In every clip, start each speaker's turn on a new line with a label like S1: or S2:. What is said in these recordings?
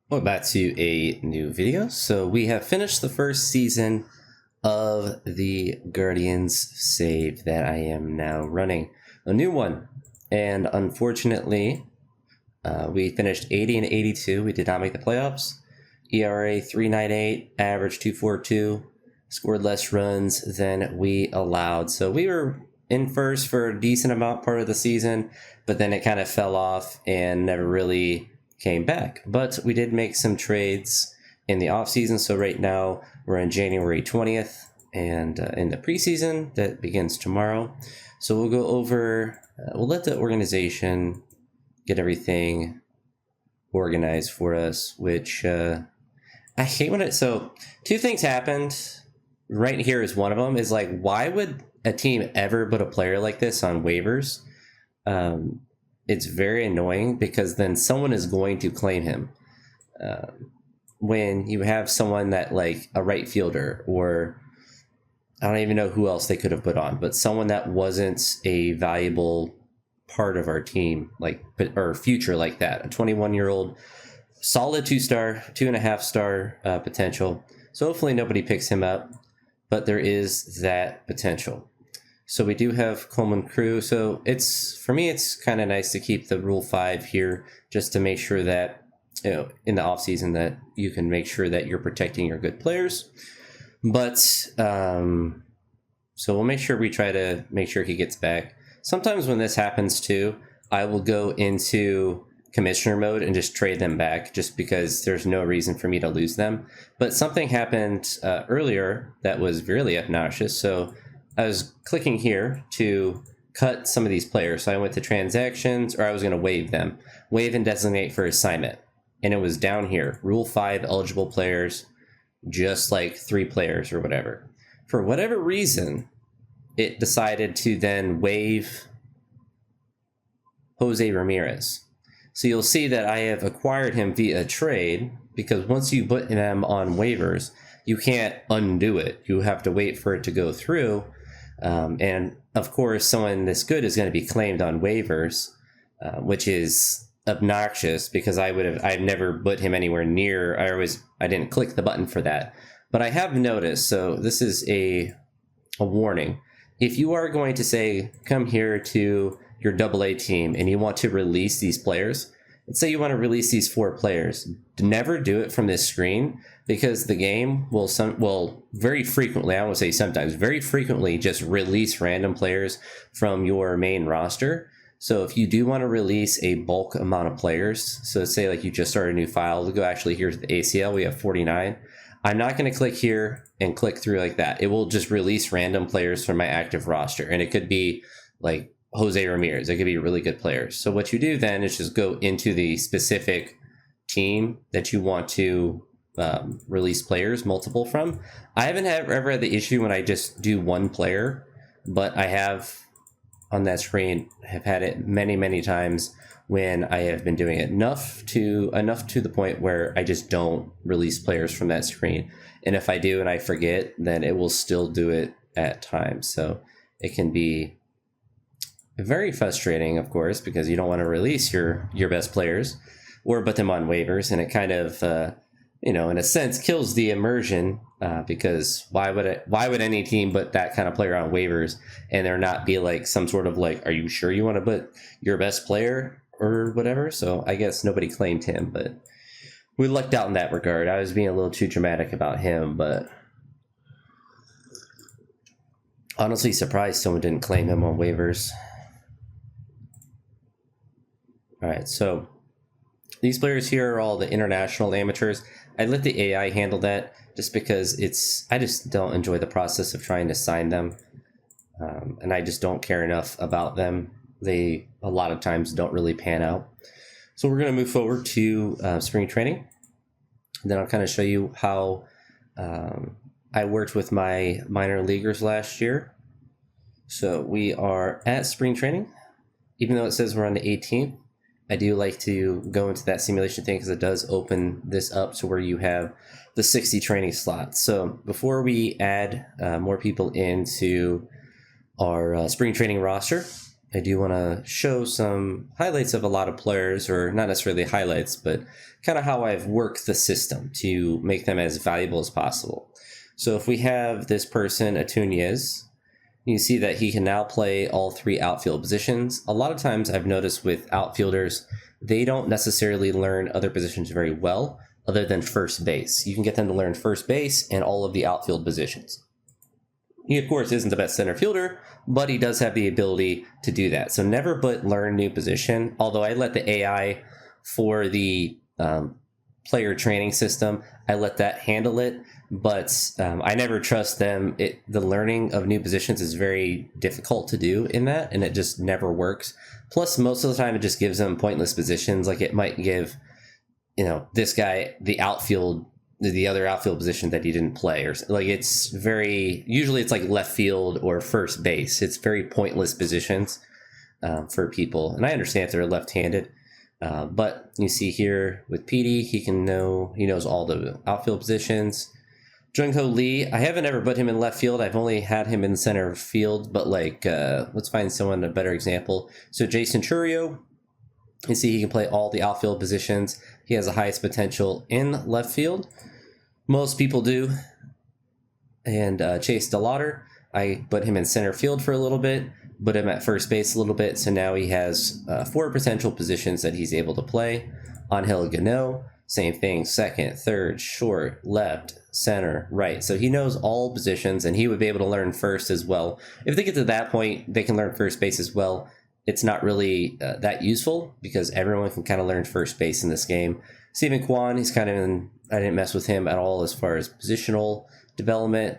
S1: Welcome back to a new video. So we have finished the first season of the Guardians save that I am now running. A new one. And unfortunately, we finished 80 and 82. We did not make the playoffs. ERA 3.98, average 2.42, scored less runs than we allowed. So we were in first for a decent amount part of the season, but then it kind of fell off and never really came back. But we did make some trades in the offseason. So right now we're on January 20th and in the preseason that begins tomorrow. So we'll go over, we'll let the organization get everything organized for us, which I hate when so two things happened. Right here is one of them is like, why would a team ever put a player like this on waivers? It's very annoying because then someone is going to claim him. When you have someone that like a right fielder, or I don't even know who else they could have put on, but someone that wasn't a valuable part of our team, like, or future like that, a 21-year-old solid 2-star, 2.5-star potential. So hopefully nobody picks him up, but there is that potential. So we do have Coleman Crew. So for me, it's kind of nice to keep the Rule 5 here just to make sure that, in the offseason that you can make sure that you're protecting your good players. But so we'll make sure we try to make sure he gets back. Sometimes when this happens too, I will go into commissioner mode and just trade them back just because there's no reason for me to lose them. But something happened earlier that was really obnoxious. So I was clicking here to cut some of these players. So I went to transactions, or I was going to waive them. Waive and designate for assignment. And it was down here, Rule 5 eligible players, just like 3 players or whatever. For whatever reason, it decided to then waive Jose Ramirez. So you'll see that I have acquired him via trade, because once you put them on waivers, you can't undo it. You have to wait for it to go through. And of course, someone this good is going to be claimed on waivers, which is obnoxious because I've never put him anywhere near. I didn't click the button for that, but I have noticed. So this is a warning. If you are going to say, come here to your AA team and you want to release these players, let's say you want to release these 4 players, never do it from this screen, because the game will very frequently, I won't say sometimes, very frequently just release random players from your main roster. So if you do want to release a bulk amount of players, so say like you just started a new file, we'll go actually here to the ACL, we have 49. I'm not going to click here and click through like that. It will just release random players from my active roster. And it could be like Jose Ramirez. It could be really good players. So what you do then is just go into the specific team that you want to release players multiple from. I haven't ever had the issue when I just do one player, but I have on that screen have had it many times when I have been doing it enough to the point where I just don't release players from that screen. And if I do and I forget, then it will still do it at times. So it can be very frustrating, of course, because you don't want to release your best players or put them on waivers, and it kind of in a sense kills the immersion, because why would any team put that kind of player on waivers and there not be like some sort of like, are you sure you want to put your best player or whatever? So I guess nobody claimed him, but we lucked out in that regard. I was being a little too dramatic about him, but honestly surprised someone didn't claim him on waivers. All right, so these players here are all the international amateurs. I let the AI handle that just because I just don't enjoy the process of trying to sign them. And I just don't care enough about them. They, a lot of times, don't really pan out. So we're going to move forward to spring training. And then I'll kind of show you how I worked with my minor leaguers last year. So we are at spring training. Even though it says we're on the 18th, I do like to go into that simulation thing because it does open this up to where you have the 60 training slots. So before we add more people into our spring training roster, I do want to show some highlights of a lot of players, or not necessarily highlights, but kind of how I've worked the system to make them as valuable as possible. So if we have this person, Atunez, you see that he can now play all 3 outfield positions. A lot of times I've noticed with outfielders, they don't necessarily learn other positions very well, other than first base. You can get them to learn first base and all of the outfield positions. He, of course, isn't the best center fielder, but he does have the ability to do that. So never but learn new position, although I let the AI for the player training system, I let that handle it, but I never trust them. The learning of new positions is very difficult to do in that, and it just never works. Plus, most of the time, it just gives them pointless positions. Like it might give, this guy the other outfield position that he didn't play, or like usually it's like left field or first base. It's very pointless positions for people, and I understand if they're left-handed. But you see here with Petey, he knows all the outfield positions. Jung-Ho Lee, I haven't ever put him in left field. I've only had him in center field, but let's find someone a better example. So Jason Churio, you see he can play all the outfield positions. He has the highest potential in left field. Most people do. And Chase DeLauder, I put him in center field for a little bit, put him at first base a little bit, so now he has 4 potential positions that he's able to play. Angel Gano, same thing, second, third, short, left, center, right. So he knows all positions, and he would be able to learn first as well. If they get to that point, they can learn first base as well. It's not really that useful because everyone can kind of learn first base in this game. Stephen Kwan, he's kind of I didn't mess with him at all as far as positional development.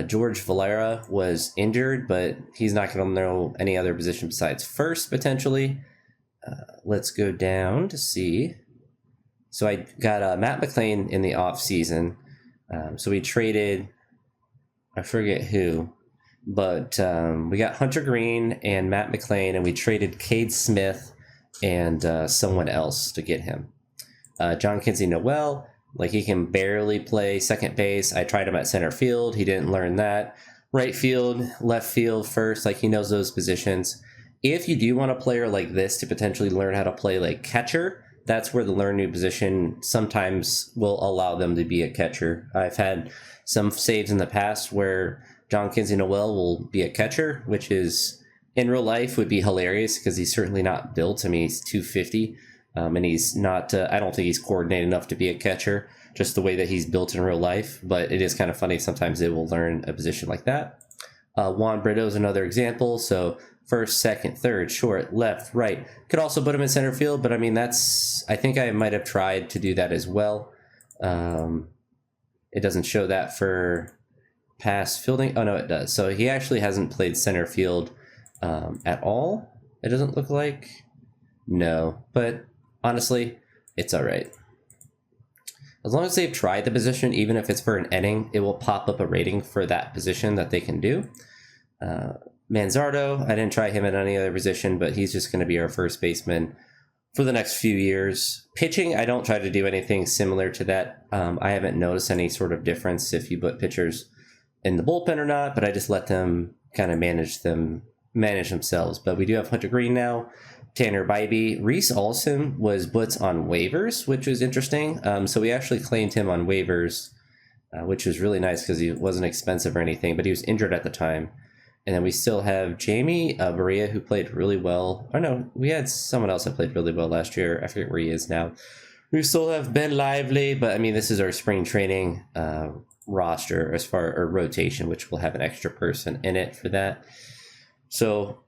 S1: George Valera was injured, but he's not going to know any other position besides first, potentially. Let's go down to see. So I got Matt McLean in the off season. So we traded, I forget who, but we got Hunter Green and Matt McLean, and we traded Cade Smith and someone else to get him. John Kinsey Noel, he can barely play second base. I tried him at center field. He didn't learn that. Right field, left field, first, he knows those positions. If you do want a player like this to potentially learn how to play like catcher, that's where the learn new position sometimes will allow them to be a catcher. I've had some saves in the past where John Kinsey Noel will be a catcher, which is in real life would be hilarious because he's certainly not built. I mean, he's 250. And he's not, I don't think he's coordinated enough to be a catcher, just the way that he's built in real life. But it is kind of funny. Sometimes they will learn a position like that. Juan Brito is another example. So first, second, third, short, left, right. Could also put him in center field. But I mean, I think I might have tried to do that as well. It doesn't show that for past fielding. Oh, no, it does. So he actually hasn't played center field at all. It doesn't look like. No, but honestly, it's all right. As long as they've tried the position, even if it's for an inning, it will pop up a rating for that position that they can do. Manzardo, I didn't try him at any other position, but he's just going to be our first baseman for the next few years. Pitching, I don't try to do anything similar to that. I haven't noticed any sort of difference if you put pitchers in the bullpen or not, but I just let them kind of manage themselves. But we do have Hunter Green now. Tanner Bybee. Reese Olson was put on waivers, which was interesting. So we actually claimed him on waivers, which was really nice because he wasn't expensive or anything, but he was injured at the time. And then we still have Jamie Berea, who played really well. Oh, no, we had someone else that played really well last year. I forget where he is now. We still have Ben Lively, but I mean, this is our spring training roster or rotation, which will have an extra person in it for that. So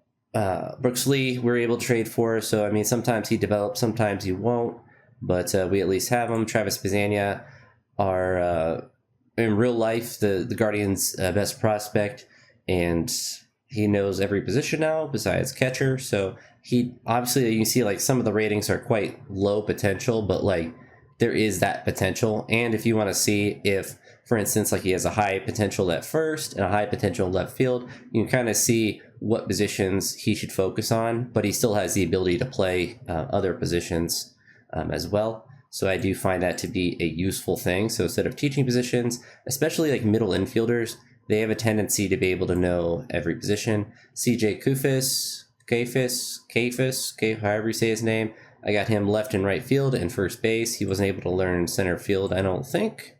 S1: Brooks Lee, we're able to trade for. So, I mean, sometimes he develops, sometimes he won't, but we at least have him. Travis Pizzania are, in real life, the Guardians' best prospect, and he knows every position now besides catcher. So he, obviously, you can see, some of the ratings are quite low potential, but, there is that potential. And if you want to see if, for instance, he has a high potential at first and a high potential left field, you can kind of see what positions he should focus on, but he still has the ability to play other positions as well. So I do find that to be a useful thing. So instead of teaching positions, especially middle infielders, they have a tendency to be able to know every position. CJ Kufis, however you say his name. I got him left and right field and first base. He wasn't able to learn center field, I don't think.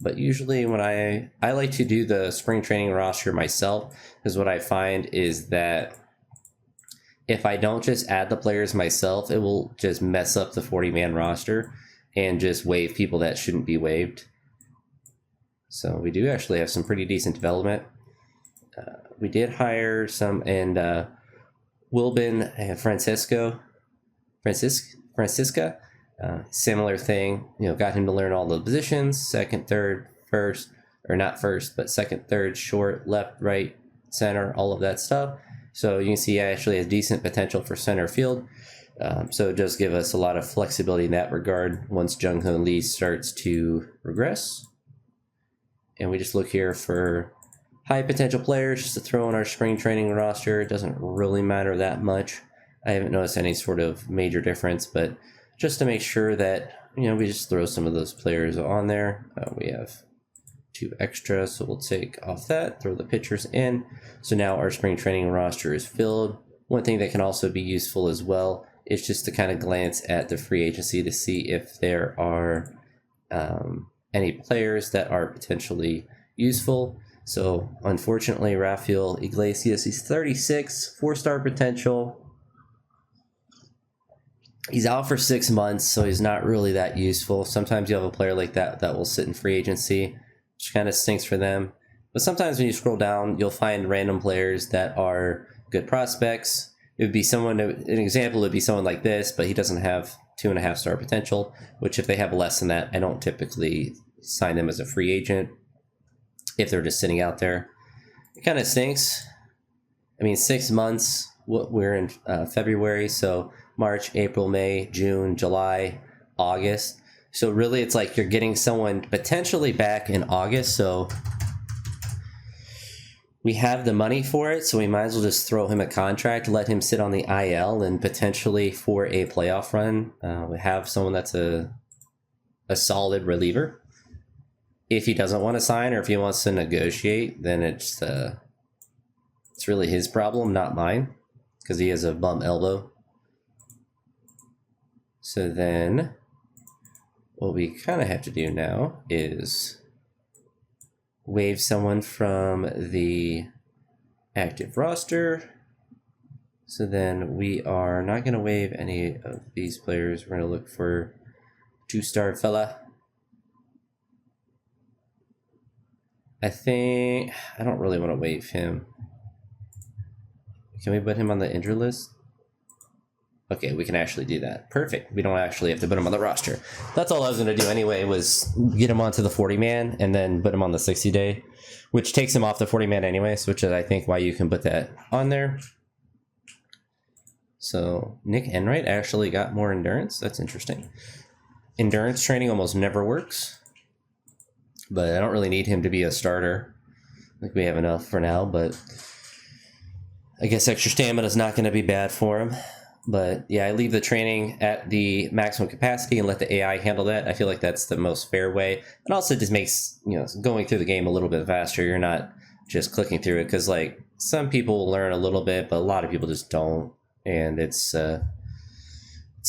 S1: But usually when I like to do the spring training roster myself, because what I find is that if I don't just add the players myself, it will just mess up the 40-man roster and just waive people that shouldn't be waived. So we do actually have some pretty decent development. We did hire some, and Wilbin and Francisca, similar thing. Got him to learn all the positions: second, third, first, or not first, but second, third, short, left, right, center, all of that stuff. So you can see I actually has decent potential for center field. So it does give us a lot of flexibility in that regard once Jung Ho Lee starts to regress. And we just look here for high potential players just to throw in our spring training roster. It doesn't really matter that much. I haven't noticed any sort of major difference, but just to make sure that, we just throw some of those players on there. We have 2 extra, so we'll take off that, throw the pitchers in. So now our spring training roster is filled. One thing that can also be useful as well is just to kind of glance at the free agency to see if there are any players that are potentially useful. So unfortunately, Rafael Iglesias, he's 36, 4-star potential. He's out for 6 months, so he's not really that useful. Sometimes you have a player like that will sit in free agency, which kind of stinks for them. But sometimes when you scroll down, you'll find random players that are good prospects. It would be an example would be someone like this, but he doesn't have 2.5-star potential, which if they have less than that, I don't typically sign them as a free agent if they're just sitting out there. It kind of stinks. 6 months, we're in February, so March, April, May, June, July, August. So really it's like you're getting someone potentially back in August, so we have the money for it, so we might as well just throw him a contract, let him sit on the IL, and potentially for a playoff run, we have someone that's a solid reliever. If he doesn't want to sign or if he wants to negotiate, then it's really his problem, not mine, because he has a bum elbow. So then what we kind of have to do now is waive someone from the active roster. So then we are not going to waive any of these players. We're going to look for 2-star fella. I don't really want to waive him. Can we put him on the injured list? Okay, we can actually do that. Perfect. We don't actually have to put him on the roster. That's all I was going to do anyway, was get him onto the 40-man and then put him on the 60-day, which takes him off the 40-man anyways, which is, I think, why you can put that on there. So Nick Enright actually got more endurance. That's interesting. Endurance training almost never works, but I don't really need him to be a starter. I think we have enough for now, but I guess extra stamina is not going to be bad for him. But yeah, I leave the training at the maximum capacity and let the AI handle that. I feel like that's the most fair way. It also just makes, going through the game a little bit faster. You're not just clicking through it, because like some people will learn a little bit, but a lot of people just don't. And it's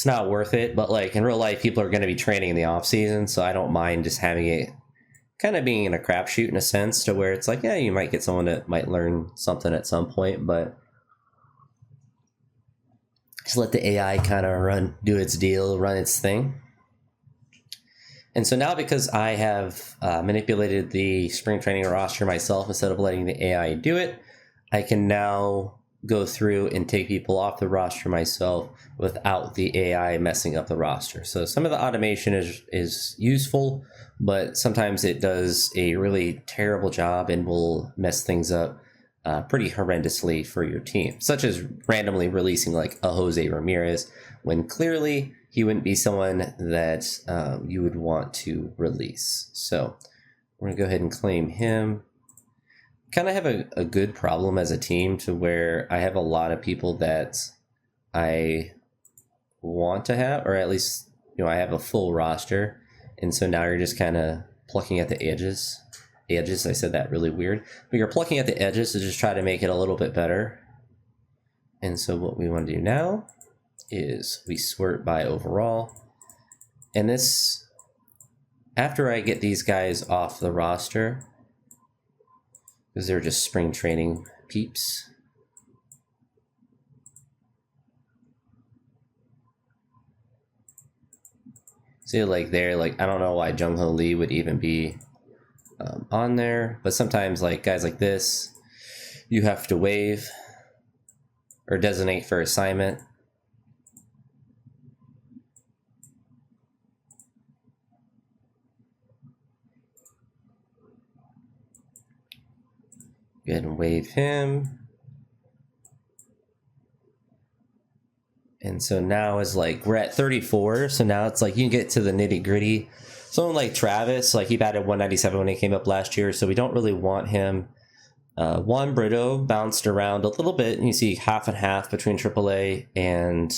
S1: not worth it. But like in real life, people are going to be training in the off season. So I don't mind just having it kind of being in a crapshoot in a sense, to where it's like, yeah, you might get someone that might learn something at some point, but just let the AI kind of do its deal, run its thing. And so now, because I have manipulated the spring training roster myself instead of letting the AI do it, I can now go through and take people off the roster myself without the AI messing up the roster. So some of the automation is useful, but sometimes it does a really terrible job and will mess things up pretty horrendously for your team, such as randomly releasing like a Jose Ramirez when clearly he wouldn't be someone that you would want to release. So we're gonna go ahead and claim him. Kind of have a good problem as a team, to where I have a lot of people that I want to have, or at least I have a full roster, and so now you're just kind of plucking at the edges. I said that really weird, but you're plucking at the edges to just try to make it a little bit better. And so what we want to do now is we sort by overall. And this, after I get these guys off the roster, because they're just spring training peeps. See, like there, like I don't know why Jung Ho Lee would even be on there, but sometimes like guys like this, you have to waive or designate for assignment. Go ahead and waive him. And so now is like, we're at 34. So now it's like you can get to the nitty gritty. Someone like Travis, like he batted 197 when he came up last year. So we don't really want him. Juan Brito bounced around a little bit. And you see half and half between AAA and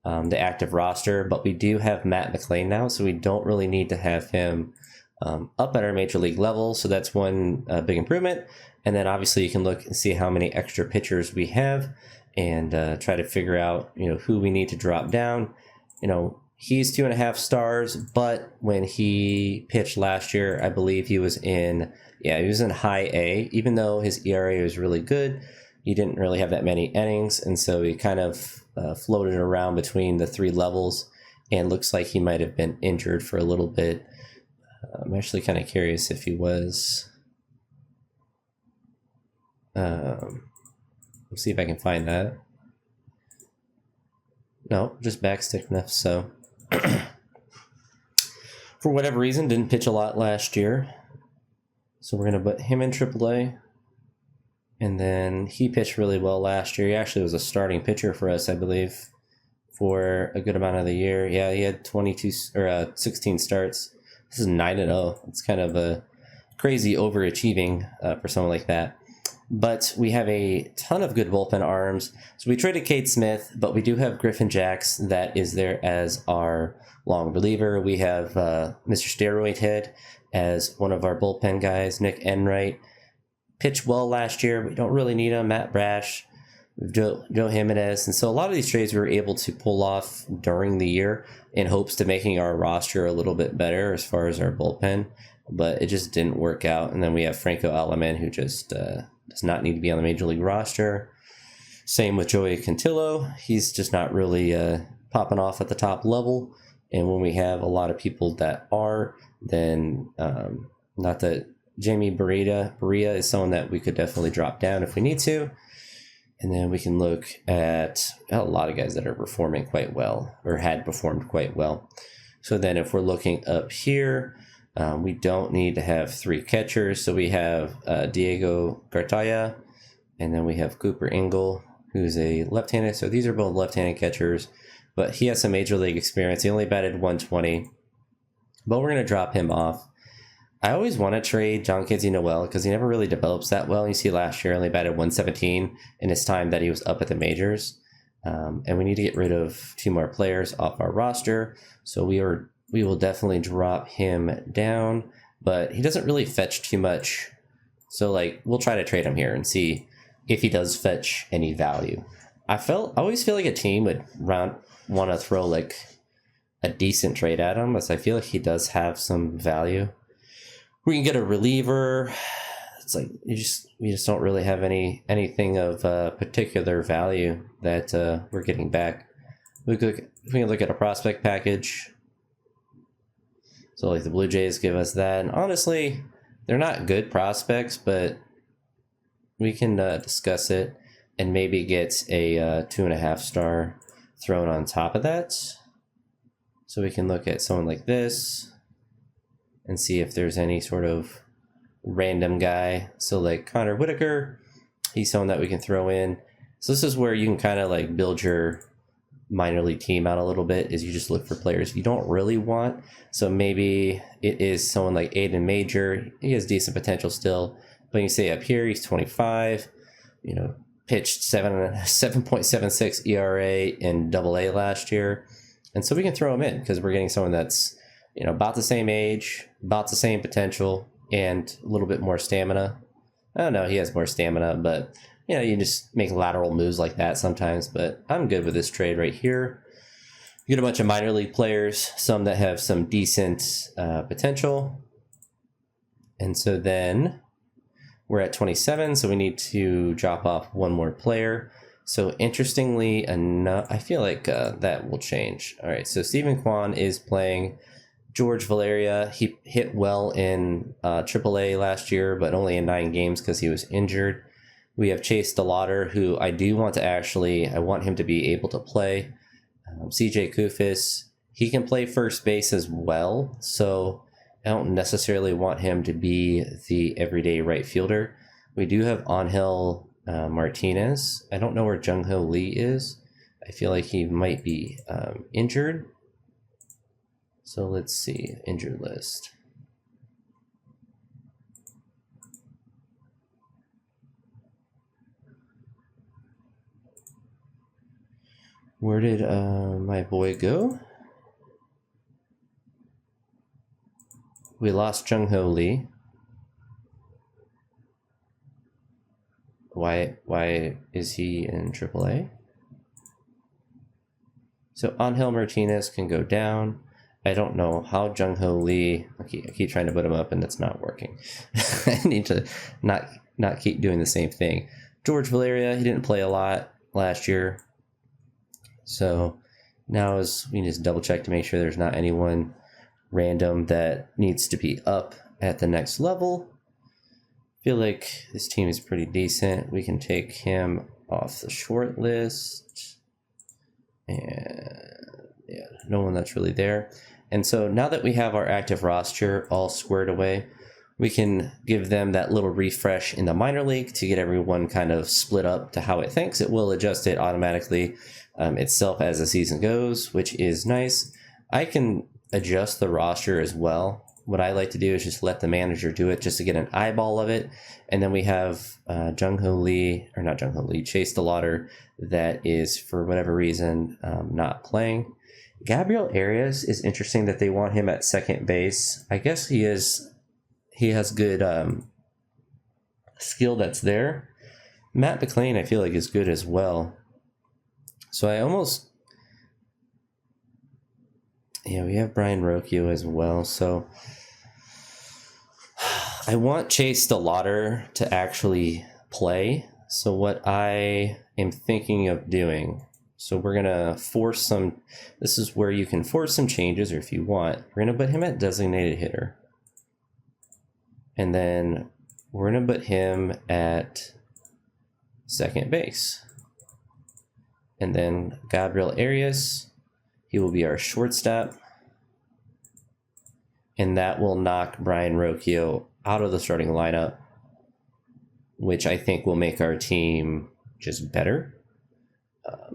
S1: the active roster. But we do have Matt McLean now. So we don't really need to have him up at our major league level. So that's one big improvement. And then obviously you can look and see how many extra pitchers we have and try to figure out, who we need to drop down. He's 2.5 stars, but when he pitched last year, I believe he was in high A. Even though his ERA was really good, he didn't really have that many innings. And so he kind of floated around between the 3 levels and looks like he might have been injured for a little bit. I'm actually kind of curious if he was. Let's see if I can find that. No, just back stiffness. So for whatever reason, didn't pitch a lot last year. So we're going to put him in AAA. And then he pitched really well last year. He actually was a starting pitcher for us, I believe, for a good amount of the year. Yeah, he had 16 starts. This is 9-0. It's kind of a crazy overachieving for someone like that. But we have a ton of good bullpen arms. So we traded Cade Smith, but we do have Griffin Jacks that is there as our long reliever. We have Mr. Steroid Head as one of our bullpen guys. Nick Enright pitched well last year. We don't really need him. Matt Brash, Joe Jimenez. And so a lot of these trades we were able to pull off during the year in hopes to making our roster a little bit better as far as our bullpen. But it just didn't work out. And then we have Franco Alaman, who just does not need to be on the major league roster. Same with Joey Cantillo. He's just not really popping off at the top level. And when we have a lot of people that are, then not that Jamie Berea is someone that we could definitely drop down if we need to. And then we can look at a lot of guys that are performing quite well or had performed quite well. So then if we're looking up here, we don't need to have 3 catchers. So we have Diego Gartaya, and then we have Cooper Ingle, who's a left-handed. So these are both left-handed catchers, but he has some major league experience. He only batted 120, but we're going to drop him off. I always want to trade John Kinsey Noel because he never really develops that well. You see last year only batted 117 in his time that he was up at the majors. And we need to get rid of 2 more players off our roster. So we will definitely drop him down, but he doesn't really fetch too much. So we'll try to trade him here and see if he does fetch any value. I always feel like a team would want to throw a decent trade at him, because I feel like he does have some value. We can get a reliever. It's we just don't really have anything of particular value that we're getting back. We can look at a prospect package. So the Blue Jays give us that. And honestly, they're not good prospects, but we can discuss it and maybe get a 2.5 star thrown on top of that. So we can look at someone like this and see if there's any sort of random guy. So Connor Whitaker, he's someone that we can throw in. So this is where you can kind of build your minor league team out a little bit, is you just look for players you don't really want. So maybe it is someone like Aiden Major. He has decent potential still, but you say up here he's 25, pitched 7.76 ERA in AA last year. And so we can throw him in because we're getting someone that's about the same age, about the same potential, and a little bit more stamina. I don't know, he has more stamina, but you know, you just make lateral moves like that sometimes, but I'm good with this trade right here. You get a bunch of minor league players, some that have some decent potential. And so then we're at 27, so we need to drop off one more player. So interestingly enough, I feel like that will change. All right, so Stephen Kwan is playing George Valeria. He hit well in AAA last year, but only in 9 games because he was injured. We have Chase DeLauder, who I do want to I want him to be able to play. CJ Kufis, he can play first base as well, so I don't necessarily want him to be the everyday right fielder. We do have Angel Martinez. I don't know where Jung-Ho Lee is. I feel like he might be injured. So let's see, injured list. Where did my boy go? We lost Jung-Ho Lee. Why is he in AAA? So Angel Martinez can go down. I don't know how Jung-Ho Lee. I keep trying to put him up and it's not working. I need to not keep doing the same thing. George Valeria, he didn't play a lot last year. So now we just double check to make sure there's not anyone random that needs to be up at the next level. I feel like this team is pretty decent. We can take him off the short list. And yeah, no one that's really there. And so now that we have our active roster all squared away, we can give them that little refresh in the minor league to get everyone kind of split up to how it thinks. It will adjust it automatically itself as the season goes, which is nice. I can adjust the roster as well. What I like to do is just let the manager do it just to get an eyeball of it. And then we have Chase DeLauder that is, for whatever reason, not playing. Gabriel Arias is interesting that they want him at second base. I guess he has good skill that's there. Matt McLean, I feel like, is good as well. So we have Brian Rocchio as well. So I want Chase DeLauder to actually play. So what I am thinking of doing, so we're going to force some, this is where you can force some changes, or if you want, we're going to put him at designated hitter. And then we're going to put him at second base. And then Gabriel Arias, he will be our shortstop. And that will knock Brian Rocchio out of the starting lineup, which I think will make our team just better.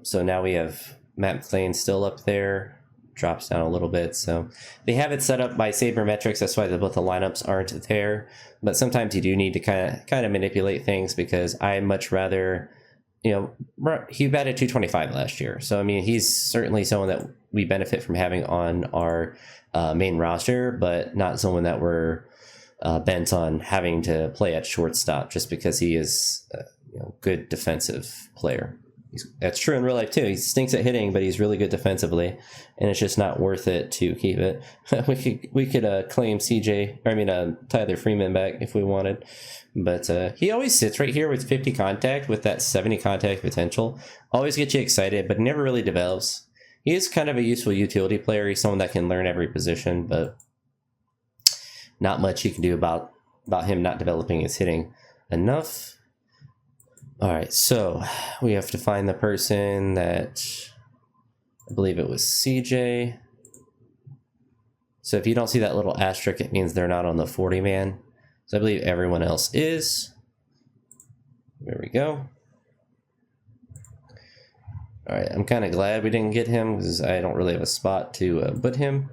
S1: So now we have Matt McLean still up there, drops down a little bit. So they have it set up by sabermetrics. That's why both the lineups aren't there. But sometimes you do need to kind of manipulate things, because I much rather, he batted 225 last year. So, I mean, he's certainly someone that we benefit from having on our main roster, but not someone that we're bent on having to play at shortstop just because he is a good defensive player. That's true in real life too. He stinks at hitting, but he's really good defensively, and it's just not worth it to keep it. we could claim Tyler Freeman back if we wanted, but he always sits right here with 50 contact with that 70 contact potential. Always gets you excited, but never really develops. He is kind of a useful utility player. He's someone that can learn every position, but not much you can do about him not developing his hitting enough. All right, so we have to find the person that, I believe it was CJ. So if you don't see that little asterisk, it means they're not on the 40-man. So I believe everyone else is. There we go. All right, I'm kind of glad we didn't get him because I don't really have a spot to put him.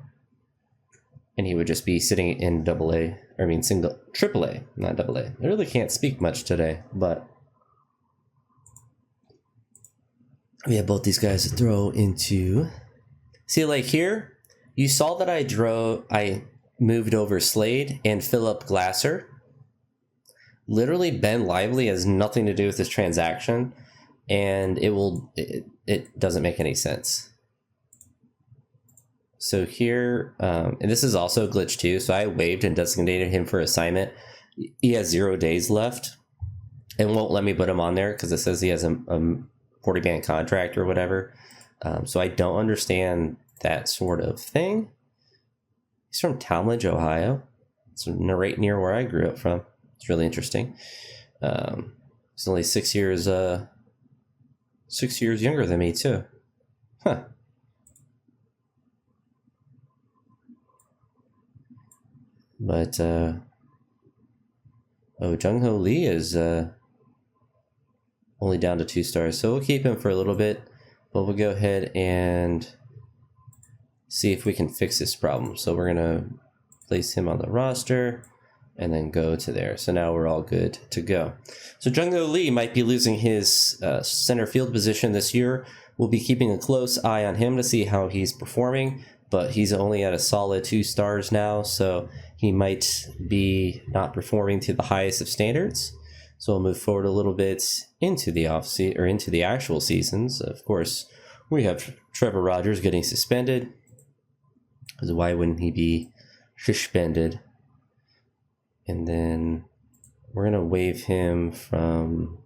S1: And he would just be sitting in AAA, not AA. I really can't speak much today, but we have both these guys to throw into. See, like here, you saw that I moved over Slade and Philip Glasser. Literally, Ben Lively has nothing to do with this transaction, and it doesn't make any sense. So here, and this is also a glitch too, so I waived and designated him for assignment. He has 0 days left and won't let me put him on there because it says he has a 40-man contract or whatever. So I don't understand that sort of thing. He's from Talmadge, Ohio. It's right near where I grew up from. It's really interesting. He's only 6 years 6 years younger than me too. Huh. But Jung-Ho Lee is only down to 2 stars, so we'll keep him for a little bit, but we'll go ahead and see if we can fix this problem. So we're gonna place him on the roster and then go to there. So now we're all good to go. So Jung-Ho Lee might be losing his center field position this year. We'll be keeping a close eye on him to see how he's performing, but he's only at a solid 2 stars now, so he might be not performing to the highest of standards. So we'll move forward a little bit into the into the actual seasons. Of course, we have Trevor Rogers getting suspended. Because why wouldn't he be suspended? And then we're gonna waive him from.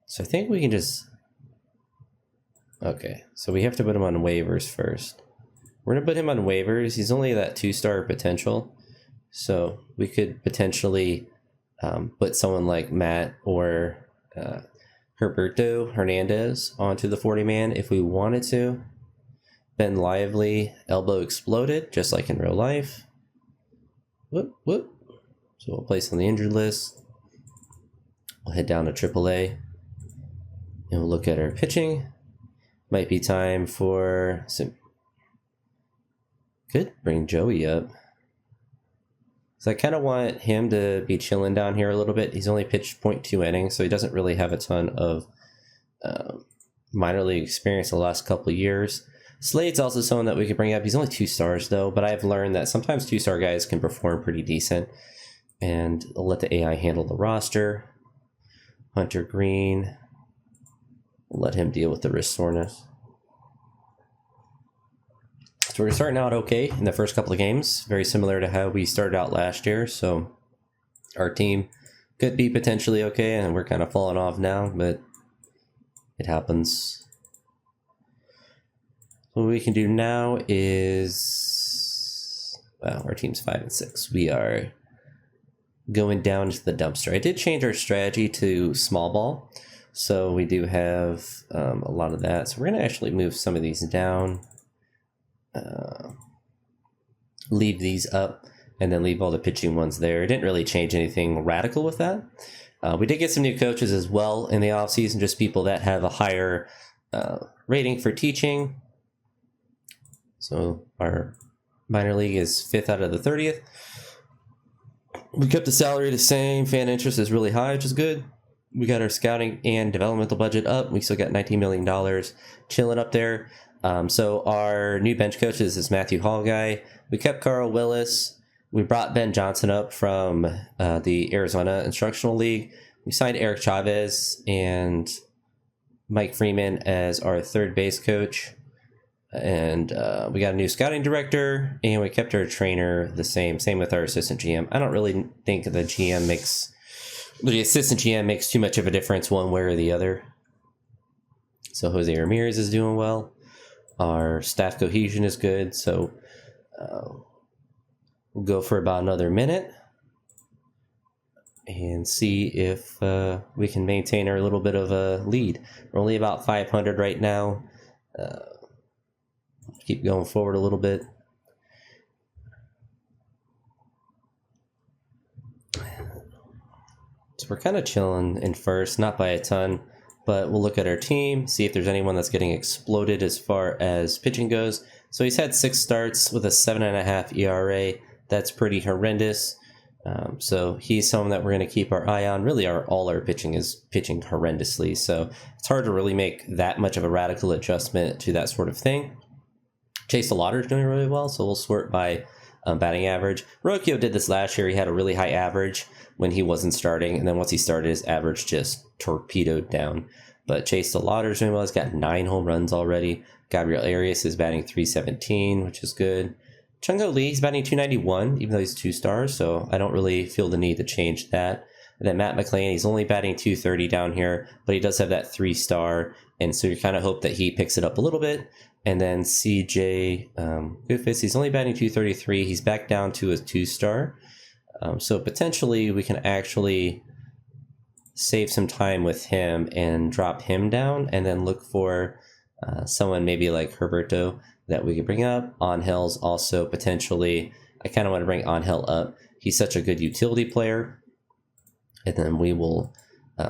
S1: So I think we can just. Okay, so we have to put him on waivers first. We're going to put him on waivers. He's only that 2-star potential. So we could potentially put someone like Matt or Herberto Hernandez onto the 40-man if we wanted to. Ben Lively, elbow exploded, just like in real life. Whoop, whoop. So we'll place on the injured list. We'll head down to AAA. And we'll look at our pitching. Might be time for some. Could bring Joey up. So I kind of want him to be chilling down here a little bit. He's only pitched 0.2 innings, so he doesn't really have a ton of minor league experience the last couple of years. Slade's also someone that we could bring up. He's only 2 stars, though, but I've learned that sometimes 2-star guys can perform pretty decent. And I'll let the AI handle the roster. Hunter Green. We'll let him deal with the wrist soreness. So we're starting out okay in the first couple of games, very similar to how we started out last year. So our team could be potentially okay, and we're kind of falling off now, but it happens. What we can do now is, well, our team's 5-6. We are going down to the dumpster. I did change our strategy to small ball, so we do have a lot of that. So we're going to actually move some of these down. Leave these up and then leave all the pitching ones there. It didn't really change anything radical with that. We did get some new coaches as well in the offseason, just people that have a higher rating for teaching. So our minor league is 5th out of the 30th. We kept the salary the same. Fan interest is really high, which is good. We got our scouting and developmental budget up. We still got $19 million chilling up there. So our new bench coaches is Matthew Hall guy. We kept Carl Willis. We brought Ben Johnson up from the Arizona Instructional League. We signed Eric Chavez and Mike Freeman as our third base coach. And we got a new scouting director, and we kept our trainer the same. Same with our assistant GM. I don't really think the assistant GM makes too much of a difference one way or the other. So Jose Ramirez is doing well. Our staff cohesion is good, so we'll go for about another minute and see if we can maintain our little bit of a lead. We're only about 500 right now. Keep going forward a little bit. So we're kind of chilling in first, not by a ton. But we'll look at our team, see if there's anyone that's getting exploded as far as pitching goes. So he's had 6 starts with a 7.5 ERA. That's pretty horrendous. So he's someone that we're going to keep our eye on. Really, all our pitching is pitching horrendously. So it's hard to really make that much of a radical adjustment to that sort of thing. Chase the Lauder is doing really well, so we'll sort by batting average. Rocchio did this last year. He had a really high average when he wasn't starting, and then once he started, his average just torpedoed down. But Chase DeLauder's doing well. He's got 9 home runs already. Gabriel Arias is batting 317, which is good. Chungo Lee, he's batting 291, even though he's 2 stars, so I don't really feel the need to change that. And then Matt McClain, he's only batting 230 down here, but he does have that 3-star, and so you kind of hope that he picks it up a little bit. And then CJ Goodfist, he's only batting 233. He's back down to a 2-star. So potentially we can actually save some time with him and drop him down, and then look for someone maybe like Herberto that we could bring up. Angel's also potentially, I kind of want to bring Angel up. He's such a good utility player. And then we will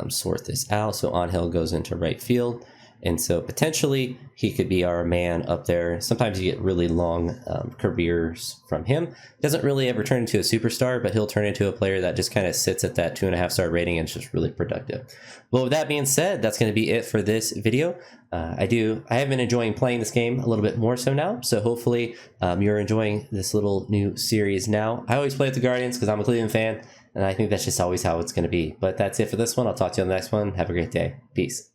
S1: sort this out. So Angel goes into right field. And so potentially he could be our man up there. Sometimes you get really long careers from him. Doesn't really ever turn into a superstar, but he'll turn into a player that just kind of sits at that 2.5-star rating and is just really productive. Well, with that being said, that's going to be it for this video. I have been enjoying playing this game a little bit more so now. So hopefully you're enjoying this little new series now. I always play with the Guardians because I'm a Cleveland fan, and I think that's just always how it's going to be. But that's it for this one. I'll talk to you on the next one. Have a great day. Peace.